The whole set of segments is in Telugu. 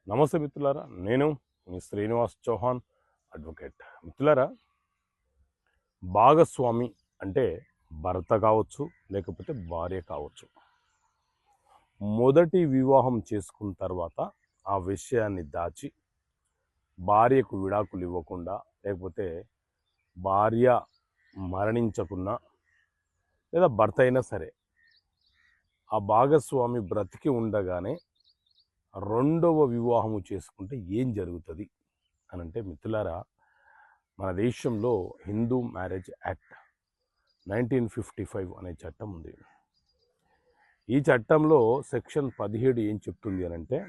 నమస్తే మిత్రులారా, నేను మీ శ్రీనివాస్ చౌహాన్ అడ్వకేట్. మిత్రులారా, భాగస్వామి అంటే భర్త కావచ్చు, లేకపోతే భార్య కావచ్చు. మొదటి వివాహం చేసుకున్న తర్వాత ఆ విషయాన్ని దాచి భార్యకు విడాకులు ఇవ్వకుండా, లేకపోతే భార్య మరణించకున్నా లేదా భర్త అయినా సరే ఆ భాగస్వామి బ్రతికి ఉండగానే రెండవ వివాహము చేసుకుంటే ఏం జరుగుతుంది అని అంటే, మిత్రులారా, మన దేశంలో హిందూ మ్యారేజ్ యాక్ట్ 1955 అనే చట్టం ఉంది. ఈ చట్టంలో సెక్షన్ 17 ఏం చెప్తుంది అని అంటే,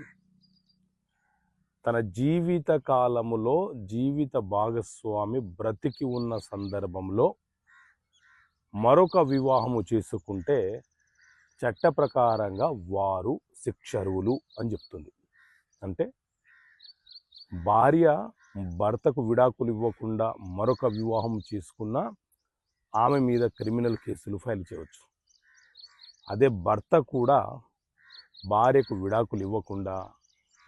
తన జీవిత కాలములో జీవిత భాగస్వామి బ్రతికి ఉన్న సందర్భంలో మరొక వివాహము చేసుకుంటే చట్ట ప్రకారంగా వారు శిక్షార్హులు అని చెప్తుంది. అంటే భార్య భర్తకు విడాకులు ఇవ్వకుండా మరొక వివాహం చేసుకున్న ఆమె మీద క్రిమినల్ కేసులు ఫైల్ చేయవచ్చు. అదే భర్త కూడా భార్యకు విడాకులు ఇవ్వకుండా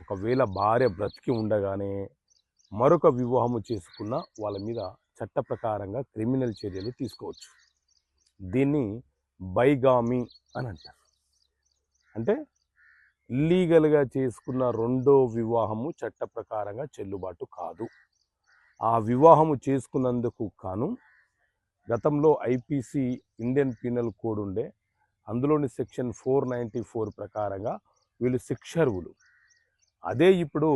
ఒకవేళ భార్య బ్రతికి ఉండగానే మరొక వివాహము చేసుకున్న వాళ్ళ మీద చట్ట ప్రకారంగా క్రిమినల్ చర్యలు తీసుకోవచ్చు. దీన్ని బైగామి అని అంటారు. అంటే ఇల్లీగల్గా చేసుకున్న రెండో వివాహము చట్ట ప్రకారంగా చెల్లుబాటు కాదు. ఆ వివాహము చేసుకున్నందుకు కాను గతంలో ఐపీసీ ఇండియన్ పీనల్ కోడ్ ఉండే, అందులోని సెక్షన్ 494 ప్రకారంగా వీళ్ళు శిక్షార్హులు. అదే ఇప్పుడు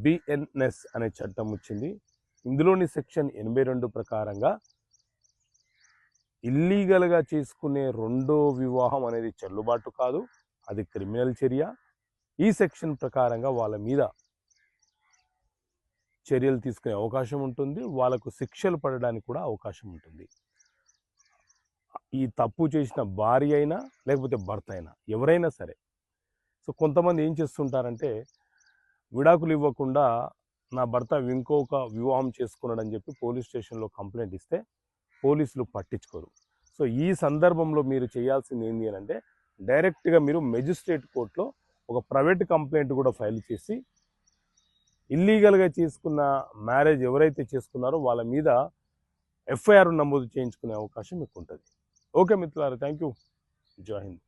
బిఎన్ఎస్ అనే చట్టం వచ్చింది. ఇందులోని సెక్షన్ 82 ప్రకారంగా ఇల్లీగల్గా చేసుకునే రెండో వివాహం అనేది చెల్లుబాటు కాదు, అది క్రిమినల్ చర్య. ఈ సెక్షన్ ప్రకారంగా వాళ్ళ మీద చర్యలు తీసుకునే అవకాశం ఉంటుంది, వాళ్ళకు శిక్షలు పడడానికి కూడా అవకాశం ఉంటుంది. ఈ తప్పు చేసిన భార్య అయినా లేకపోతే భర్త అయినా ఎవరైనా సరే. సో కొంతమంది ఏం చేస్తుంటారంటే, విడాకులు ఇవ్వకుండా నా భర్త ఇంకొక వివాహం చేసుకున్నాడని చెప్పి పోలీస్ స్టేషన్లో కంప్లైంట్ ఇస్తే పోలీసులు పట్టించుకోరు. సో ఈ సందర్భంలో మీరు చేయాల్సింది ఏంటి అని అంటే, డైరెక్ట్గా మీరు మెజిస్ట్రేట్ కోర్టులో ఒక ప్రైవేట్ కంప్లైంట్ కూడా ఫైల్ చేసి ఇల్లీగల్గా చేసుకున్న మ్యారేజ్ ఎవరైతే చేసుకున్నారో వాళ్ళ మీద ఎఫ్ఐఆర్ నమోదు చేయించుకునే అవకాశం మీకు ఉంటుంది. ఓకే మిత్రులారా, థ్యాంక్ యూ. జై హింద్.